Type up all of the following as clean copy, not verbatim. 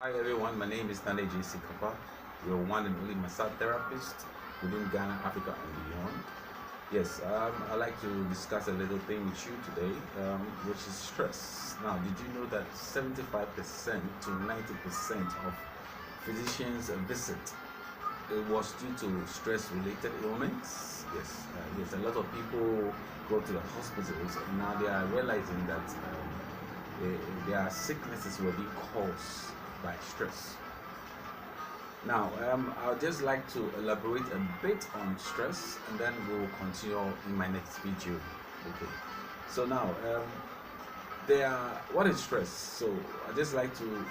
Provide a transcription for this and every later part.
Hi everyone, my name is Nane JC Kappa, your one and only massage therapist within Ghana, Africa, and beyond. Yes, I'd like to discuss a little thing with you today, which is stress. Now, did you know that 75% to 90% of physicians' visit it was due to stress-related ailments? Yes, a lot of people go to the hospitals and now they are realizing that their sicknesses were being caused by stress. Now, I'd just like to elaborate a bit on stress and then we'll continue in my next video. Okay, so now, what is stress? So, I'd just like to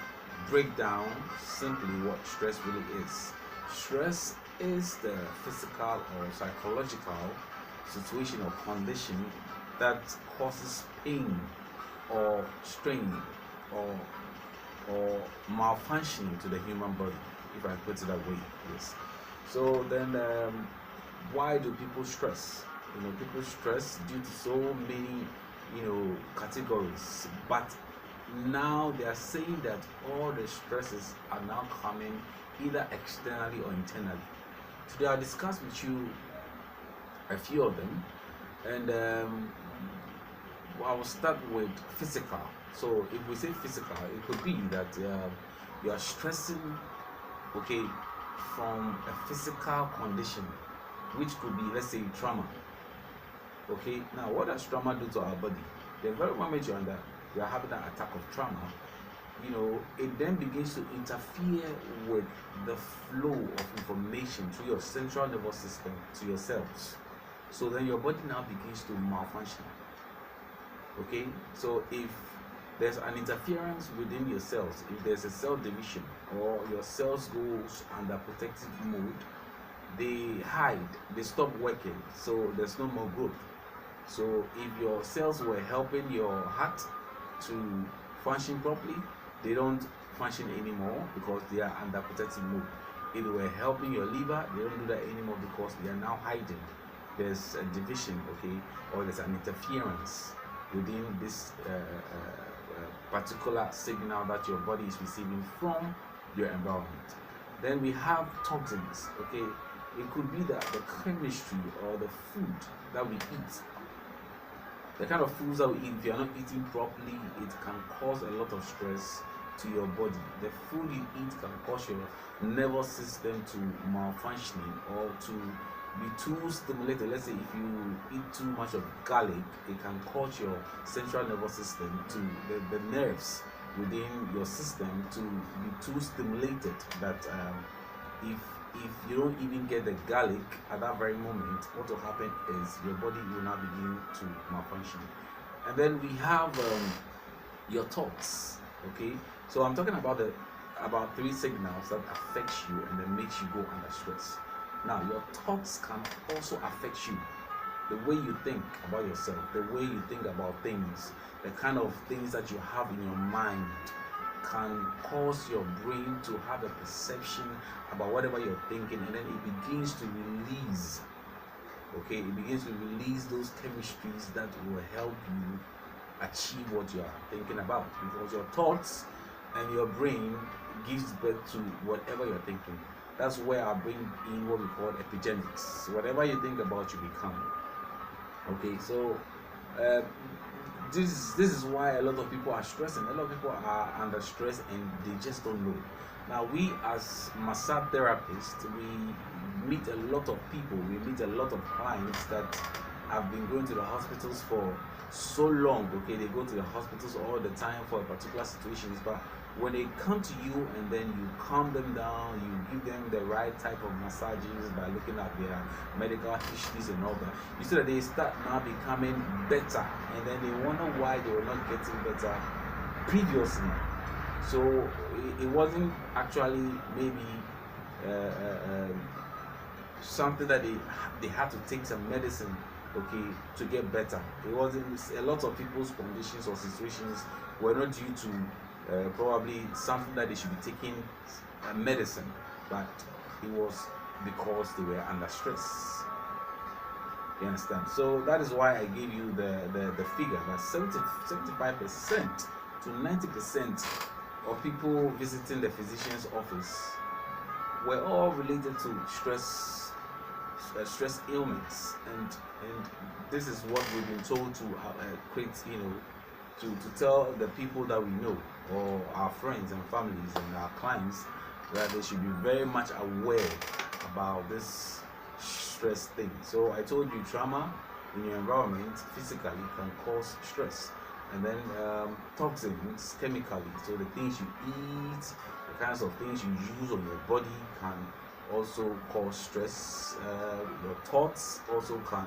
break down simply what stress really is. Stress is the physical or psychological situation or condition that causes pain or strain or malfunctioning to the human body, if I put it that way. Yes. So then, why do people stress? People stress due to so many, categories. But now they are saying that all the stresses are now coming either externally or internally. Today I'll discuss with you a few of them, and I will start with physical. So if we say physical, it could be that you are stressing, okay, from a physical condition, which could be, let's say, trauma. Okay, now what does trauma do to our body? The very moment you are having an attack of trauma, it then begins to interfere with the flow of information through your central nervous system to your cells. So then your body now begins to malfunction. Okay, so if there's an interference within your cells, if there's a cell division or your cells goes under protective mode, they hide, they stop working, so there's no more growth. So if your cells were helping your heart to function properly, they don't function anymore because they are under protective mode. If they were helping your liver, they don't do that anymore because they are now hiding. There's a division, okay, or there's an interference within this particular signal that your body is receiving from your environment. Then we have toxins. Okay, it could be that the chemistry or the food that we eat, the kind of foods that we eat, if you're not eating properly, it can cause a lot of stress to your body. The food you eat can cause your nervous system to malfunctioning or to be too stimulated. Let's say if you eat too much of garlic, it can cause your central nervous system to the nerves within your system to be too stimulated that if you don't even get the garlic at that very moment, what will happen is your body will now begin to malfunction. And then we have your thoughts. Okay, so I'm talking about three signals that affect you and then makes you go under stress. Now, your thoughts can also affect you. The way you think about yourself, the way you think about things, the kind of things that you have in your mind can cause your brain to have a perception about whatever you're thinking, and then it begins to release. Okay, it begins to release those chemistries that will help you achieve what you are thinking about, because your thoughts and your brain gives birth to whatever you're thinking. That's where I bring in what we call epigenetics. Whatever you think about, you become. Okay, so uh, this is why a lot of people are stressing. A lot of people are under stress and they just don't know. Now, we as massage therapists, we meet a lot of people. We meet a lot of clients that have been going to the hospitals for so long. Okay, they go to the hospitals all the time for a particular situations, but when they come to you and then you calm them down, you give them the right type of massages by looking at their medical histories and all that, you see that they start now becoming better, and then they wonder why they were not getting better previously. So it wasn't actually maybe uh, uh, um, something that they had to take some medicine, okay, to get better. It wasn't. A lot of people's conditions or situations were not due to probably something that they should be taking medicine, but it was because they were under stress. You understand? So that is why I gave you the figure that 75% to 90% or people visiting the physician's office were all related to stress ailments, and this is what we've been told to create, to tell the people that we know, or our friends and families and our clients, that they should be very much aware about this stress thing. So I told you, trauma in your environment physically can cause stress, and then toxins chemically, so the things you eat, the kinds of things you use on your body can also cause stress. Your thoughts also can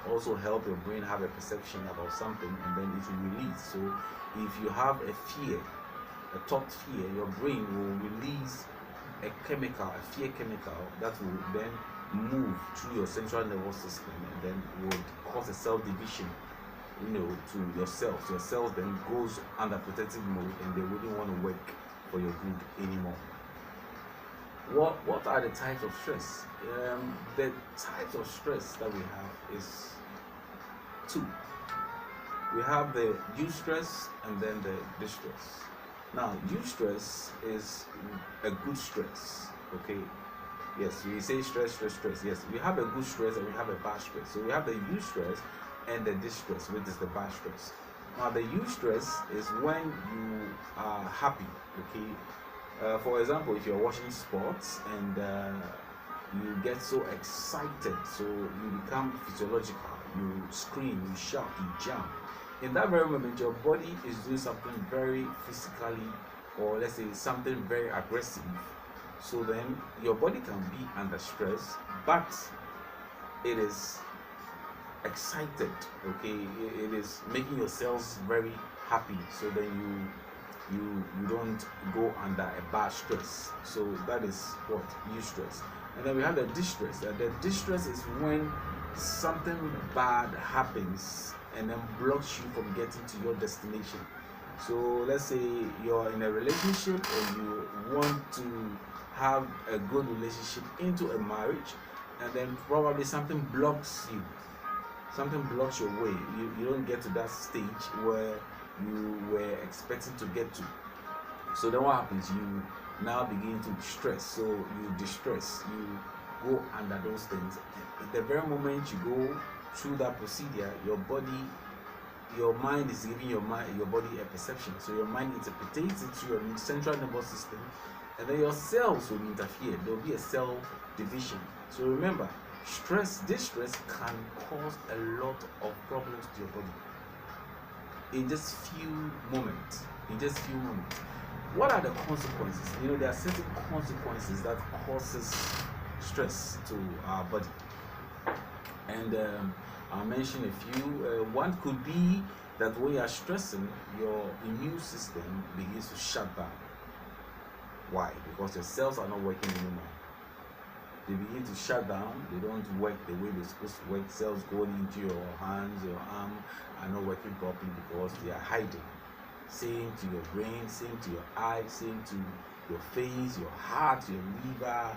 also help your brain have a perception about something, and then it will release. So if you have a fear, a thought fear, your brain will release a chemical, a fear chemical, that will then move through your central nervous system, and then would cause a cell division, to your cells. Your cells then goes under protective mode, and they wouldn't want to work for your good anymore. What are the types of stress? The types of stress that we have is two. We have the eustress and then the distress. Now, eustress is a good stress, okay? Yes, we say stress. Yes, we have a good stress and we have a bad stress. So we have the eustress and the distress, which is the bad stress. Now, the eustress is when you are happy, okay? For example, if you're watching sports and you get so excited, so you become physiological, you scream, you shout, you jump. In that very moment, your body is doing something very physically, or let's say something very aggressive. So then your body can be under stress, but it is excited, okay? It is making your cells very happy, so then you don't go under a bad stress. So that is what eustress. And then we have the distress. The distress is when something bad happens and then blocks you from getting to your destination. So let's say you're in a relationship and you want to have a good relationship into a marriage, and then probably something blocks you. Something blocks your way. You don't get to that stage where you were expecting to get to. So then what happens? You now begin to stress. So you distress. You go under those things. At the very moment you go through that procedure, your mind is giving your body a perception. So your mind interprets it through your central nervous system, and then your cells will interfere. There will be a cell division. So remember, distress can cause a lot of problems to your body in just few moments. What are the consequences? There are certain consequences that causes stress to our body, and I'll mention a few. One could be that when you are stressing, your immune system begins to shut down. Why? Because your cells are not working anymore. They begin to shut down. They don't work the way they're supposed to work. Cells going into your hands, your arm are not working properly because they are hiding. Same to your brain, same to your eyes, same to your face, your heart, your liver,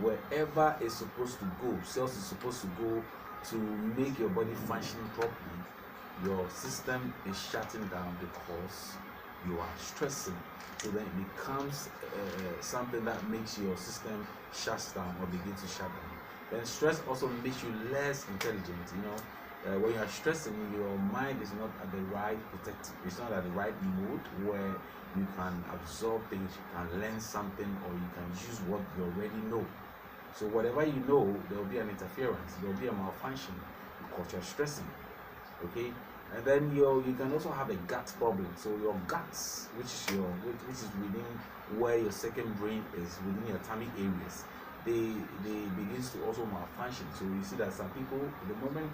wherever it's supposed to go. Cells is supposed to go to make your body function properly. Your system is shutting down because you are stressing. So then it becomes something that makes your system shut down or begin to shut down. Then stress also makes you less intelligent. When you are stressing, your mind is not at the right protective. It's not at the right mode where you can absorb things, you can learn something, or you can use what you already know. So whatever you know, there will be an interference, there will be a malfunction because you're stressing. Okay, and then you can also have a gut problem. So your guts, which is within where your second brain is, within your tummy areas, they begins to also malfunction. So you see that some people, the moment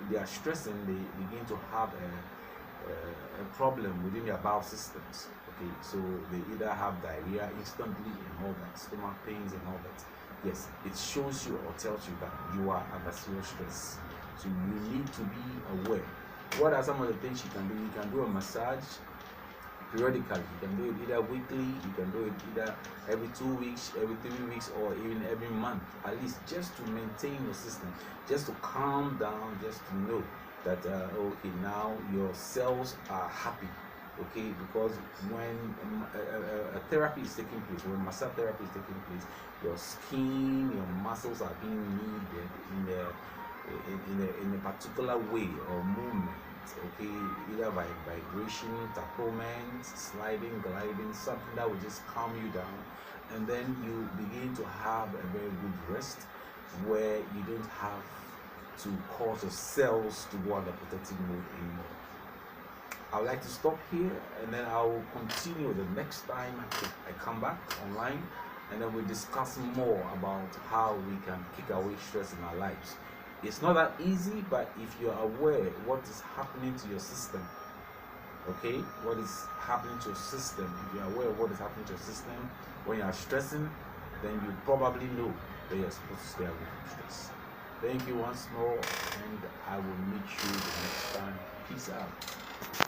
they are stressing, they begin to have a problem within their bowel systems. Okay, so they either have diarrhea instantly and all that, stomach pains and all that. Yes, it shows you or tells you that you are under serious stress. So you need to be aware. What are some of the things you can do? You can do a massage periodically. You can do it either weekly, you can do it either every 2 weeks, every 3 weeks, or even every month, at least, just to maintain your system, just to calm down, just to know that okay, now your cells are happy. Okay, because when a therapy is taking place, when massage therapy is taking place, your skin, your muscles are being kneaded in a particular way or movement. Okay, either by vibration, tappement, sliding, gliding, something that will just calm you down, and then you begin to have a very good rest where you don't have to cause your cells to go under protective mode anymore. I would like to stop here, and then I will continue the next time I come back online, and then we'll discuss more about how we can kick away stress in our lives. It's not that easy, but if you're aware what is happening to your system, okay, what is happening to your system, if you're aware of what is happening to your system when you are stressing, then you probably know that you're supposed to stay away from stress. Thank you once more, and I will meet you the next time. Peace out.